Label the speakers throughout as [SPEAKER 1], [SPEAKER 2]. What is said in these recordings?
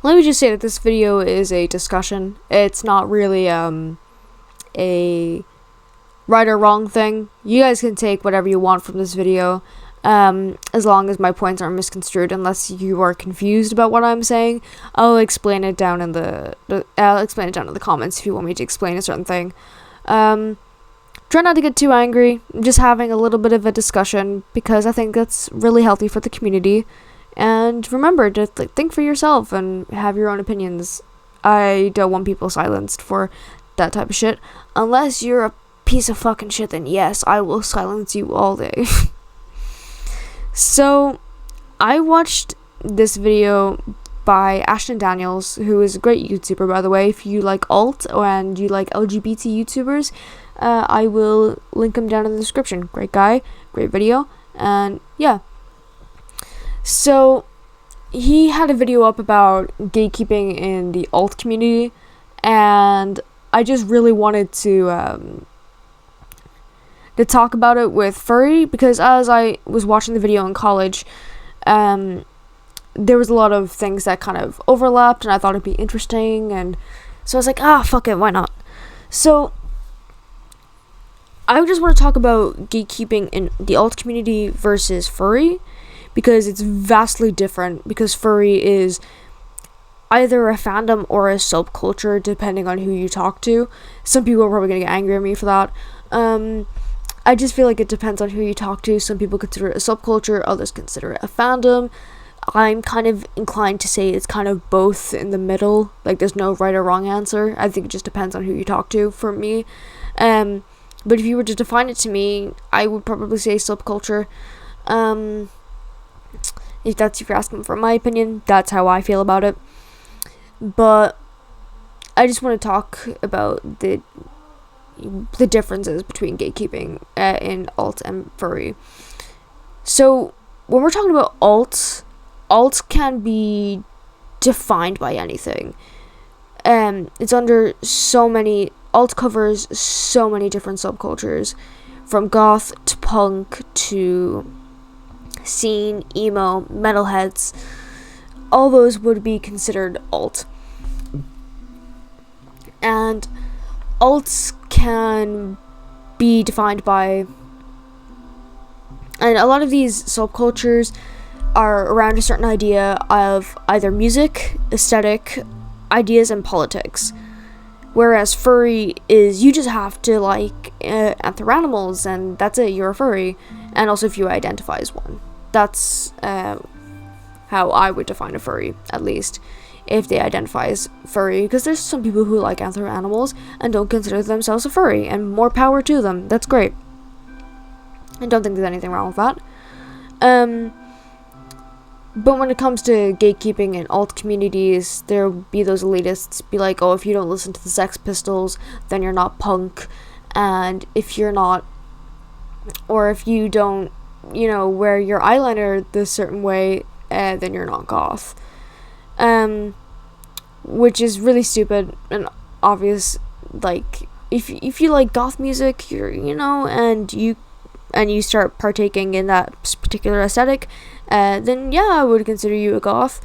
[SPEAKER 1] Let me just say that this video is a discussion. It's not really a right or wrong thing. You guys can take whatever you want from this video, as long as my points aren't misconstrued. Unless you are confused about what I'm saying, I'll explain it down in the comments if you want me to explain a certain thing. Try not to get too angry. I'm just having a little bit of a discussion because I think that's really healthy for the community. And remember to think for yourself and have your own opinions. I don't want people silenced for that type of shit. Unless you're a piece of fucking shit, then yes, I will silence you all day. So, I watched this video by Ashton Daniels, who is a great YouTuber, by the way. If you like alt and you like LGBT YouTubers, I will link him down in the description. Great guy, great video, and yeah. So, he had a video up about gatekeeping in the alt community, and I just really wanted to talk about it with Furry, because as I was watching the video in college, there was a lot of things that kind of overlapped, and I thought it'd be interesting, and so I was like, fuck it, why not? So, I just want to talk about gatekeeping in the alt community versus Furry, because it's vastly different, because Furry is either a fandom or a subculture, depending on who you talk to. Some people are probably going to get angry at me for that. I just feel like it depends on who you talk to. Some people consider it a subculture, others consider it a fandom. I'm kind of inclined to say it's kind of both in the middle. Like, there's no right or wrong answer. I think it just depends on who you talk to, for me. But if you were to define it to me, I would probably say subculture. If you're asking for my opinion, that's how I feel about it. But I just want to talk about the differences between gatekeeping in alt and Furry. So when we're talking about alt can be defined by anything. It's under so many. Alt covers so many different subcultures, from goth to punk to scene, emo, metalheads. All those would be considered alt. And alts can be defined by, and a lot of these subcultures are around a certain idea of either music, aesthetic, ideas, and politics. Whereas Furry is, you just have to like animals, and that's it, you're a furry. And also if you identify as one. That's how I would define a furry, at least, if they identify as furry. Because there's some people who like animals and don't consider themselves a furry, and more power to them. That's great. I don't think there's anything wrong with that. But when it comes to gatekeeping in alt communities, there'll be those elitists be like, oh, if you don't listen to the Sex Pistols, then you're not punk. And if you're not, or if you don't, wear your eyeliner this certain way, then you're not goth. Which is really stupid and obvious. Like, if you like goth music, and you start partaking in that particular aesthetic, then yeah, I would consider you a goth.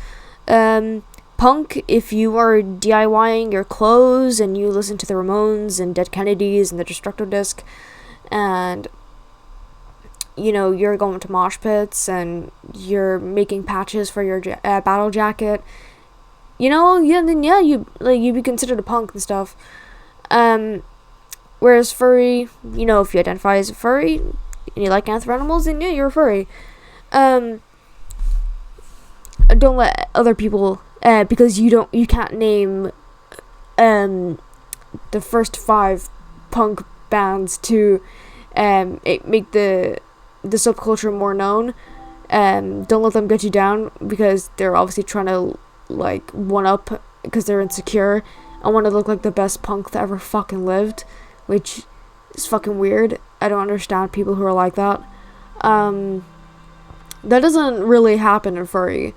[SPEAKER 1] Punk, if you are DIYing your clothes and you listen to the Ramones and Dead Kennedys and the Destructo Disc, and you're going to mosh pits and you're making patches for your battle jacket, then yeah, you'd be considered a punk and stuff. Whereas Furry, if you identify as a furry and you like animals, then yeah, you're a furry. Don't let other people, because you can't name the first 5 punk bands to make the subculture more known. Don't let them get you down, because they're obviously trying to like one up, because they're insecure. I want to look like the best punk that ever fucking lived, which is fucking weird. I don't understand people who are like that. That doesn't really happen in Furry,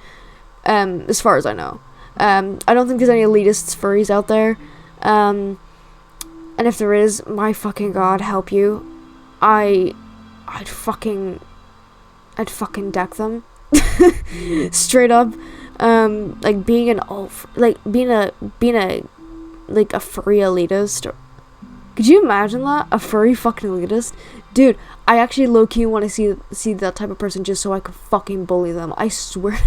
[SPEAKER 1] as far as I know. I don't think there's any elitist furries out there. And if there is, my fucking god, help you. I'd fucking deck them. Straight up. like being an being a like a furry elitist. Could you imagine that? A furry fucking elitist? Dude, I actually low-key want to see that type of person just so I could fucking bully them. I swear.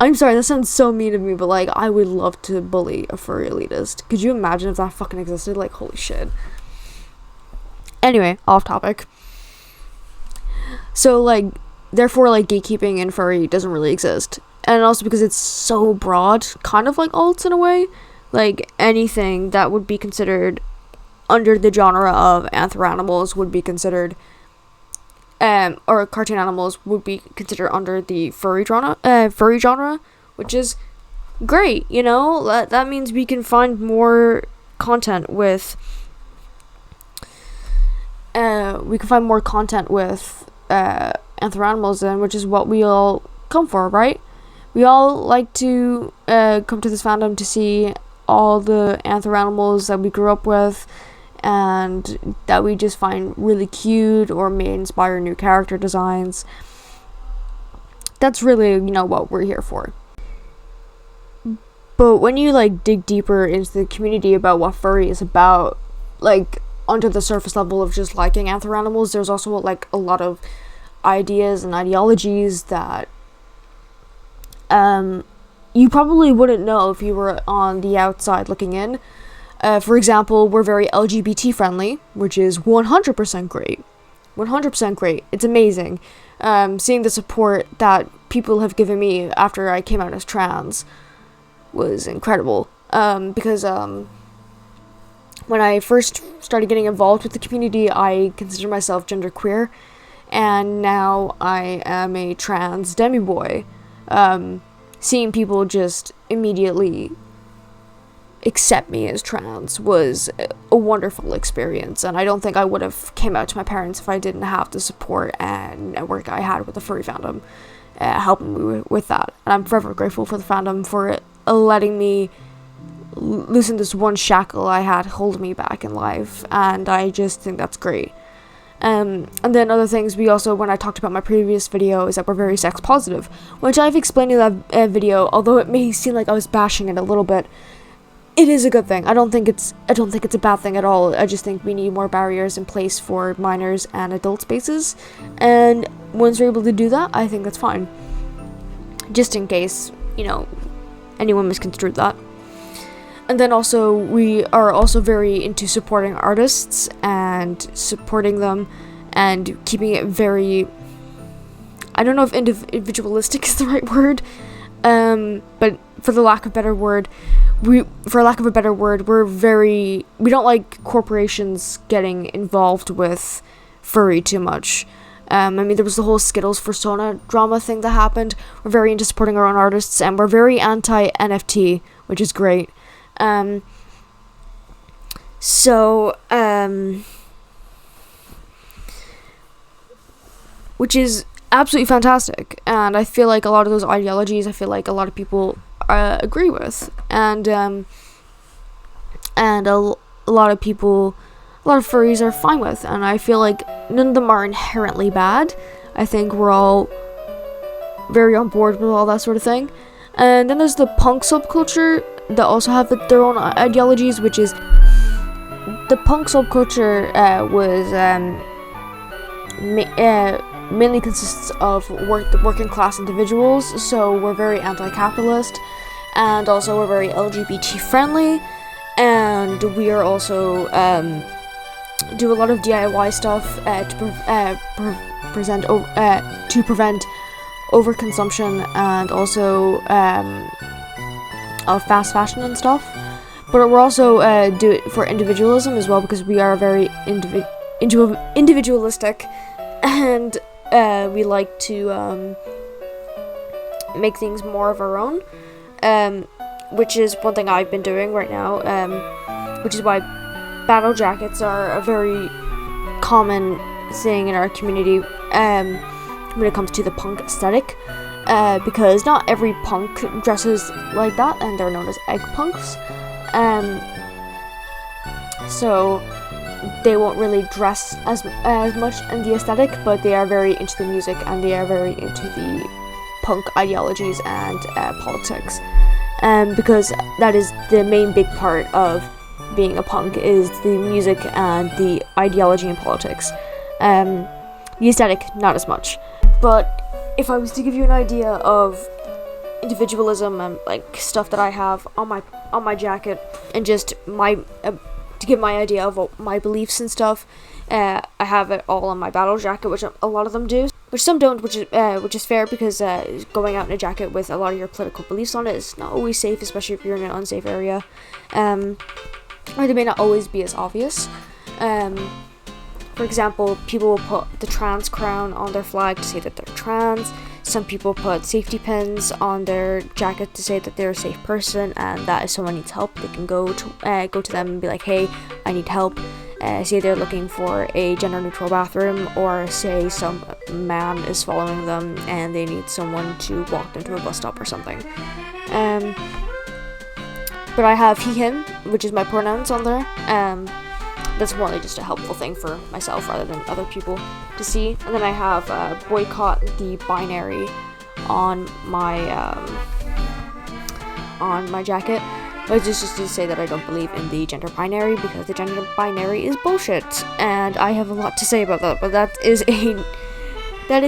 [SPEAKER 1] I'm sorry, that sounds so mean of me, but like, I would love to bully a furry elitist. Could you imagine if that fucking existed? Like, holy shit. Anyway, off topic. So, like, therefore, like, gatekeeping in furry doesn't really exist. And also because it's so broad, kind of like alts in a way. Like, anything that would be considered under the genre of anthro-animals would be considered, or cartoon animals would be considered under the furry genre, which is great, you know? That means we can find more content with, anthro-animals, and which is what we all come for, right? We all like to come to this fandom to see all the anthro-animals that we grew up with and that we just find really cute or may inspire new character designs. That's really, you know, what we're here for. But when you like dig deeper into the community about what furry is about, like under the surface level of just liking anthro-animals, there's also like a lot of ideas and ideologies that you probably wouldn't know if you were on the outside looking in. For example, we're very LGBT friendly, which is 100% great. 100% great. It's amazing. Seeing the support that people have given me after I came out as trans was incredible. Because when I first started getting involved with the community, I considered myself genderqueer, and now I am a trans demi-boy. Seeing people just immediately accept me as trans was a wonderful experience, and I don't think I would have came out to my parents if I didn't have the support and network I had with the furry fandom helping me with that. And I'm forever grateful for the fandom for letting me loosen this one shackle I had holding me back in life, and I just think that's great. And then other things we also, when I talked about my previous video, is that we're very sex positive, which I've explained in that video, although it may seem like I was bashing it a little bit. It is a good thing. I don't think it's a bad thing at all. I just think we need more barriers in place for minors and adult spaces, and once we're able to do that, I think that's fine. Just in case, you know, anyone misconstrued that. And then also, we are also very into supporting artists and supporting them and keeping it very, I don't know if individualistic is the right word, but for lack of a better word, we don't like corporations getting involved with furry too much. I mean, there was the whole Skittles Persona drama thing that happened. We're very into supporting our own artists, and we're very anti-NFT, which is great. Which is absolutely fantastic, and I feel like a lot of those ideologies, I feel like a lot of people agree with, and a lot of furries are fine with, and I feel like none of them are inherently bad. I think we're all very on board with all that sort of thing. And then there's the punk subculture that also have their own ideologies, which is the punk subculture was mainly consists of working class individuals, so we're very anti-capitalist, and also we're very LGBT friendly, and we are also do a lot of DIY stuff to prevent overconsumption and also of fast fashion and stuff. But we're also do it for individualism as well, because we are very individualistic, and we like to make things more of our own, which is one thing I've been doing right now, which is why battle jackets are a very common thing in our community when it comes to the punk aesthetic, because not every punk dresses like that, and they're known as egg punks, so they won't really dress as much in the aesthetic, but they are very into the music, and they are very into the punk ideologies and politics, because that is the main big part of being a punk, is the music and the ideology and politics. The aesthetic, not as much. But if I was to give you an idea of individualism and like stuff that I have on my jacket, and just my to give my idea of my beliefs and stuff, I have it all on my battle jacket, which a lot of them do, which some don't, which is fair, because going out in a jacket with a lot of your political beliefs on it is not always safe, especially if you're in an unsafe area, or they may not always be as obvious. For example, people will put the trans crown on their flag to say that they're trans. Some people put safety pins on their jacket to say that they're a safe person, and that if someone needs help, they can go to them and be like, hey, I need help. Say they're looking for a gender-neutral bathroom, or say some man is following them and they need someone to walk them to a bus stop or something. But I have he, him, which is my pronouns on there. That's more like just a helpful thing for myself rather than other people to see. And then I have boycott the binary on my jacket, which is just to say that I don't believe in the gender binary, because the gender binary is bullshit, and I have a lot to say about that. But that is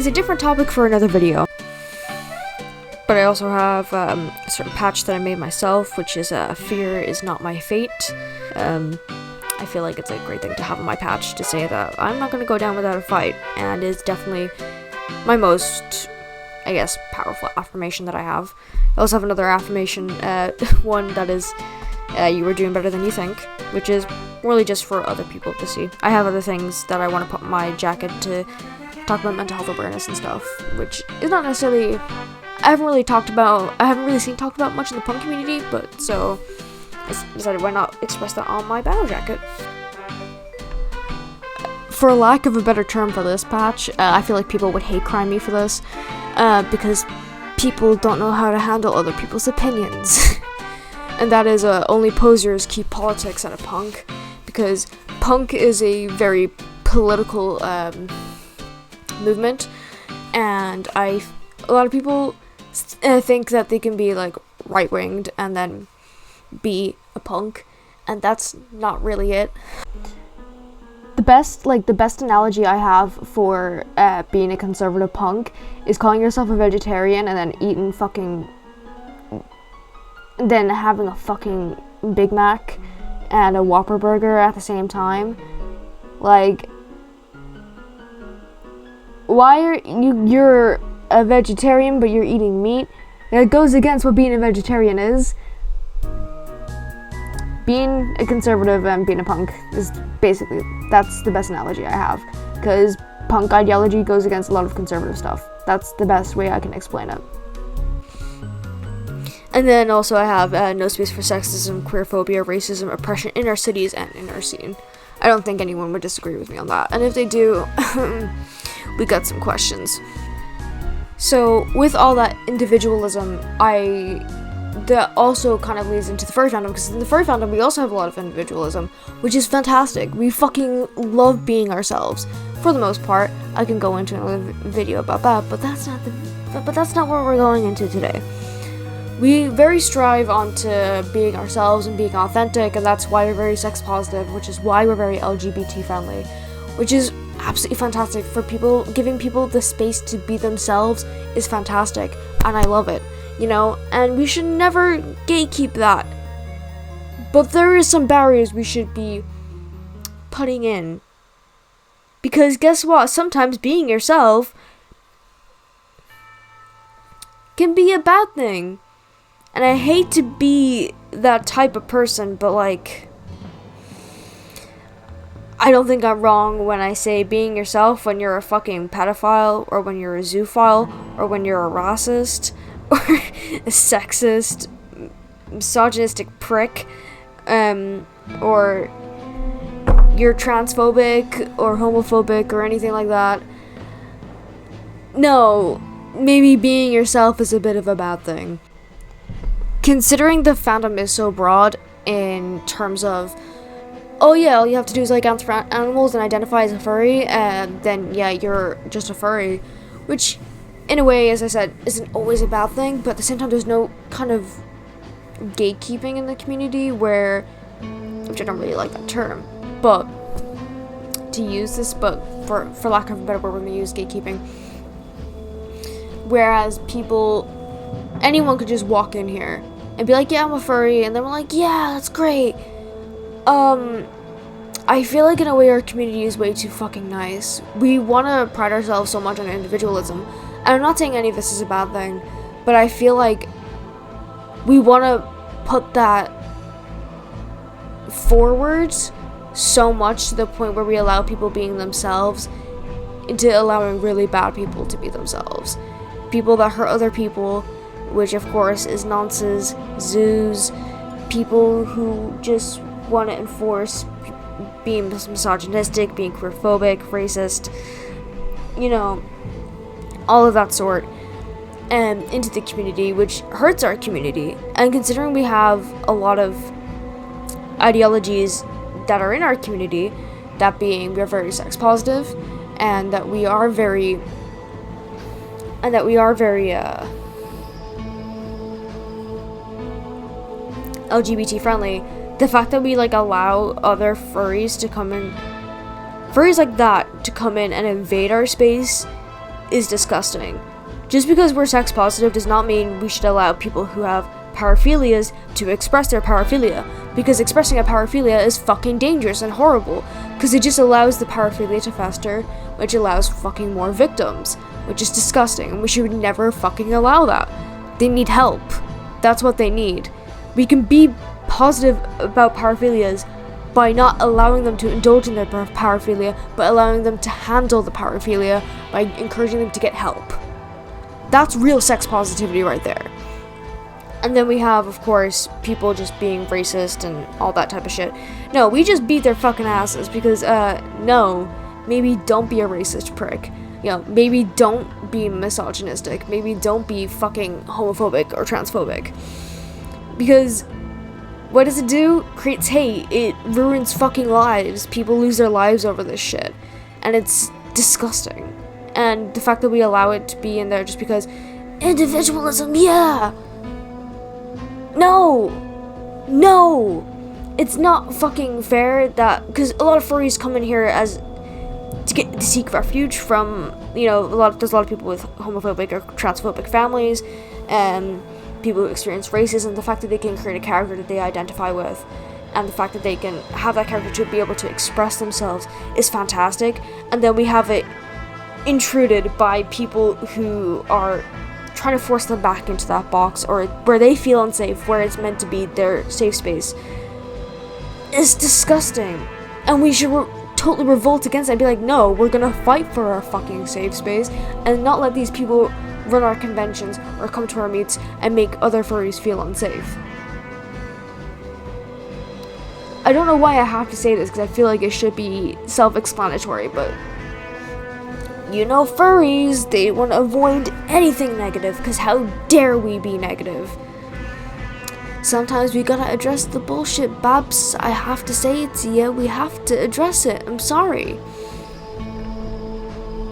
[SPEAKER 1] a different topic for another video. But I also have a certain patch that I made myself, which is fear is not my fate. I feel like it's a great thing to have on my patch to say that I'm not going to go down without a fight, and is definitely my most, I guess, powerful affirmation that I have. I also have another affirmation, one that is, you are doing better than you think, which is really just for other people to see. I have other things that I want to put on my jacket to talk about mental health awareness and stuff, which is not necessarily, I haven't really seen talked about much in the punk community, but so I decided why not express that on my battle jacket. For lack of a better term for this patch, I feel like people would hate crime me for this, because people don't know how to handle other people's opinions. And that is only posers keep politics out of punk, because punk is a very political movement, and a lot of people think that they can be like right-winged and then be a punk, and that's not really it. The best analogy I have for being a conservative punk is calling yourself a vegetarian and then having a fucking Big Mac and a Whopper burger at the same time. Like, why are you're a vegetarian but you're eating meat? That goes against what being a vegetarian is. Being a conservative and being a punk is basically, that's the best analogy I have, because punk ideology goes against a lot of conservative stuff. That's the best way I can explain it. And then also I have no space for sexism, queerphobia, racism, oppression in our cities and in our scene. I don't think anyone would disagree with me on that, and if they do, we got some questions. So with all that individualism, that also kind of leads into the furry fandom, because in the furry fandom we also have a lot of individualism, which is fantastic. We fucking love being ourselves for the most part. I can go into another video about that, but that's not what we're going into today. We very strive onto being ourselves and being authentic, and that's why we're very sex positive, which is why we're very LGBT friendly, which is absolutely fantastic. For people, giving people the space to be themselves is fantastic, and I love it. You know, and we should never gatekeep that. But there is some barriers we should be putting in. Because guess what? Sometimes being yourself can be a bad thing. And I hate to be that type of person, but like, I don't think I'm wrong when I say being yourself when you're a fucking pedophile, or when you're a zoophile, or when you're a racist, or a sexist, misogynistic prick, or you're transphobic or homophobic or anything like that. No, maybe being yourself is a bit of a bad thing. Considering the fandom is so broad in terms of, oh yeah, all you have to do is like animals and identify as a furry, and then yeah, you're just a furry, which in a way, as I said, isn't always a bad thing, but at the same time, there's no kind of gatekeeping in the community which I don't really like that term, but to use this, but for lack of a better word, we're going to use gatekeeping. Whereas anyone could just walk in here and be like, yeah, I'm a furry, and then we're like, yeah, that's great. I feel like in a way our community is way too fucking nice. We want to pride ourselves so much on individualism, and I'm not saying any of this is a bad thing, but I feel like we want to put that forward so much to the point where we allow people being themselves into allowing really bad people to be themselves. People that hurt other people, which of course is nonsense, zoos, people who just want to enforce being misogynistic, being queerphobic, racist, all of that sort, into the community, which hurts our community. And considering we have a lot of ideologies that are in our community, that being we are very sex positive, and that we are very LGBT friendly, the fact that we allow other furries to come in, furries like that to come in and invade our space is disgusting. Just because we're sex positive does not mean we should allow people who have paraphilias to express their paraphilia, because expressing a paraphilia is fucking dangerous and horrible, because it just allows the paraphilia to fester, which allows fucking more victims, which is disgusting, and we should never fucking allow that. They need help. That's what they need. We can be positive about paraphilias by not allowing them to indulge in their paraphilia, but allowing them to handle the paraphilia by encouraging them to get help. That's real sex positivity right there. And then we have, of course, people just being racist and all that type of shit. No, we just beat their fucking asses because, no, maybe don't be a racist prick. Maybe don't be misogynistic. Maybe don't be fucking homophobic or transphobic. Because what does it do? Creates hate. It ruins fucking lives. People lose their lives over this shit. And it's disgusting. And the fact that we allow it to be in there just because individualism, yeah! No! It's not fucking fair that, because a lot of furries come in here to seek refuge from, there's a lot of people with homophobic or transphobic families, and people who experience racism. The fact that they can create a character that they identify with, and the fact that they can have that character to be able to express themselves is fantastic. And then we have it intruded by people who are trying to force them back into that box, or where they feel unsafe, where it's meant to be their safe space. It's disgusting, and we should totally revolt against it and be like, no, we're gonna fight for our fucking safe space and not let these people run our conventions or come to our meets and make other furries feel unsafe. I don't know why I have to say this, because I feel like it should be self-explanatory, but furries, they want to avoid anything negative, because how dare we be negative? Sometimes we gotta address the bullshit, Babs. I have to say it to you. We have to address it. I'm sorry.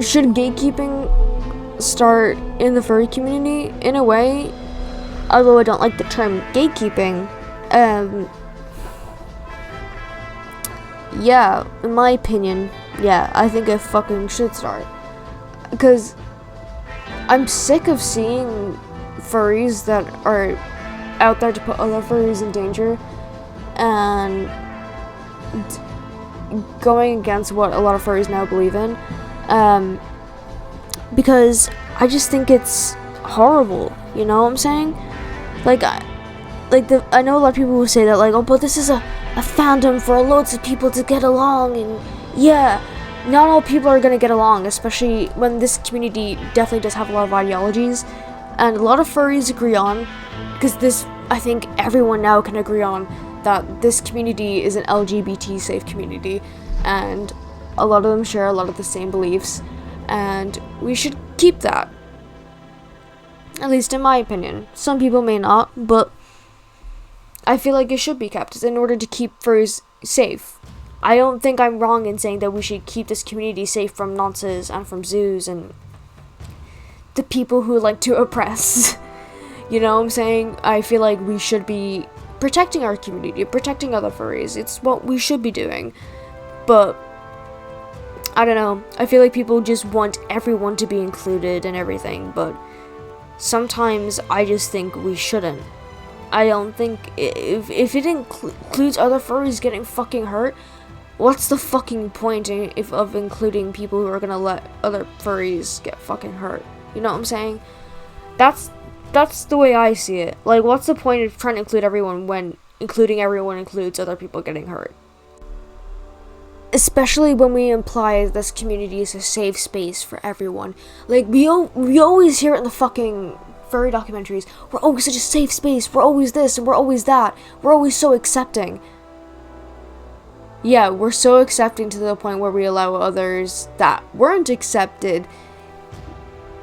[SPEAKER 1] Should gatekeeping start in the furry community? In a way, although I don't like the term gatekeeping, yeah, in my opinion, yeah, I think it fucking should start. Because I'm sick of seeing furries that are out there to put other furries in danger and going against what a lot of furries now believe in, because I just think it's horrible, you know what I'm saying? I know a lot of people who say that, oh, but this is a fandom for loads of people to get along, and yeah, not all people are gonna get along, especially when this community definitely does have a lot of ideologies, and a lot of furries agree on, because this, I think everyone now can agree on, that this community is an LGBT safe community, and a lot of them share a lot of the same beliefs, and we should keep that. At least in my opinion. Some people may not, but I feel like it should be kept in order to keep furries safe. I don't think I'm wrong in saying that we should keep this community safe from nonsense and from zoos and the people who like to oppress. You know what I'm saying? I feel like we should be protecting our community, protecting other furries. It's what we should be doing. But I don't know. I feel like people just want everyone to be included and everything, but sometimes I just think we shouldn't. I don't think if it includes other furries getting fucking hurt, what's the fucking point of including people who are gonna let other furries get fucking hurt? You know what I'm saying? That's the way I see it. Like, what's the point of trying to include everyone when including everyone includes other people getting hurt? Especially when we imply this community is a safe space for everyone. Like, we always hear it in the fucking furry documentaries. We're always such a safe space. We're always this and we're always that. We're always so accepting. Yeah, we're so accepting to the point where we allow others that weren't accepted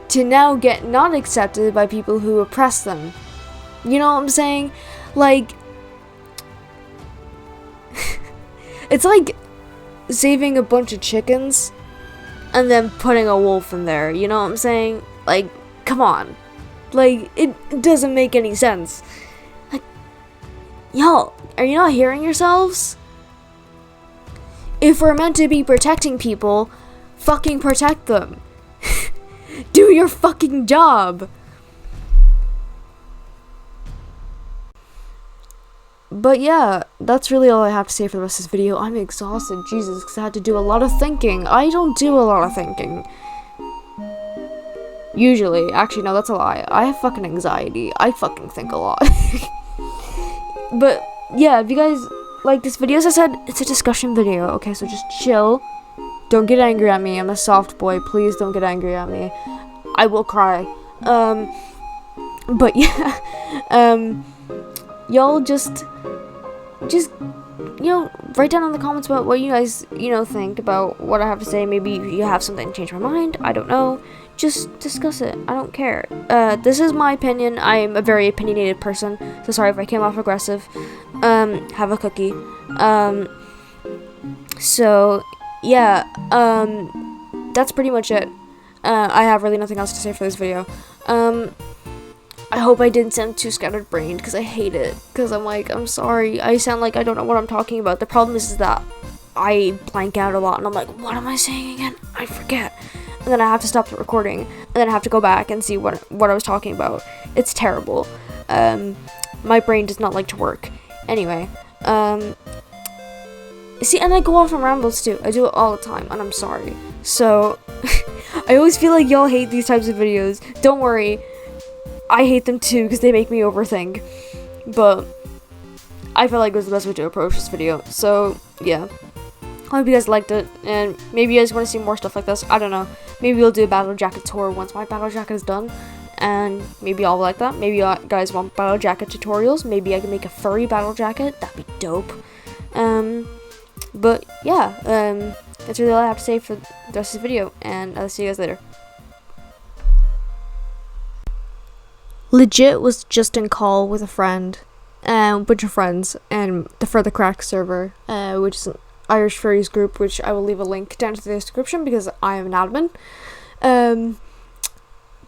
[SPEAKER 1] to now get not accepted by people who oppress them. You know what I'm saying? Like, it's like saving a bunch of chickens and then putting a wolf in there. You know what I'm saying? Like, come on. Like, it doesn't make any sense. Like, y'all, are you not hearing yourselves? If we're meant to be protecting people, fucking protect them. Do your fucking job. But yeah, that's really all I have to say for the rest of this video. I'm exhausted, Jesus, because I had to do a lot of thinking. I don't do a lot of thinking. Usually. Actually, no, that's a lie. I have fucking anxiety. I fucking think a lot. But yeah, if you guys like this video, as I said, it's a discussion video, okay? So just chill. Don't get angry at me. I'm a soft boy. Please don't get angry at me. I will cry. But yeah. Y'all just, you know, write down in the comments about what you guys, you know, think about what I have to say. Maybe you have something to change my mind. I don't know. Just discuss it. I don't care. This is my opinion. I am a very opinionated person. So sorry if I came off aggressive. Have a cookie. So yeah, that's pretty much it. I have really nothing else to say for this video. I hope I didn't sound too scattered-brained, because I hate it. Because I'm sorry, I sound like I don't know what I'm talking about. The problem is that I blank out a lot, and I'm like, what am I saying again? I forget. And then I have to stop the recording, and then I have to go back and see what I was talking about. It's terrible. My brain does not like to work. Anyway, see, and I go off on rambles too. I do it all the time, and I'm sorry. So, I always feel like y'all hate these types of videos. Don't worry. I hate them too, because they make me overthink. But I felt like it was the best way to approach this video. So, yeah. I hope you guys liked it, and maybe you guys want to see more stuff like this. I don't know. Maybe we'll do a battle jacket tour once my battle jacket is done. And maybe I'll like that. Maybe you guys want battle jacket tutorials. Maybe I can make a furry battle jacket. That'd be dope. But yeah, that's really all I have to say for the rest of the video, and I'll see you guys later. Legit was just in call with a friend, a bunch of friends, and the For the Crack server, which is an Irish furries group, which I will leave a link down to the description because I am an admin.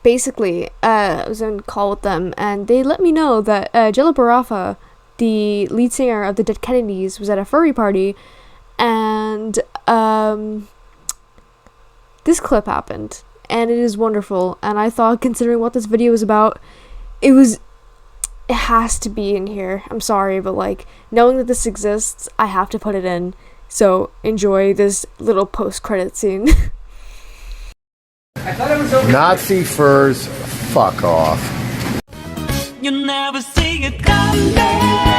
[SPEAKER 1] Basically, I was in call with them, and they let me know that Jella Barafa, the lead singer of the Dead Kennedys, was at a furry party, and this clip happened, and it is wonderful. And I thought, considering what this video is about, it has to be in here. I'm sorry, but like, knowing that this exists, I have to put it in. So enjoy this little post-credit scene.
[SPEAKER 2] Nazi furs, fuck off.
[SPEAKER 3] You never see it coming.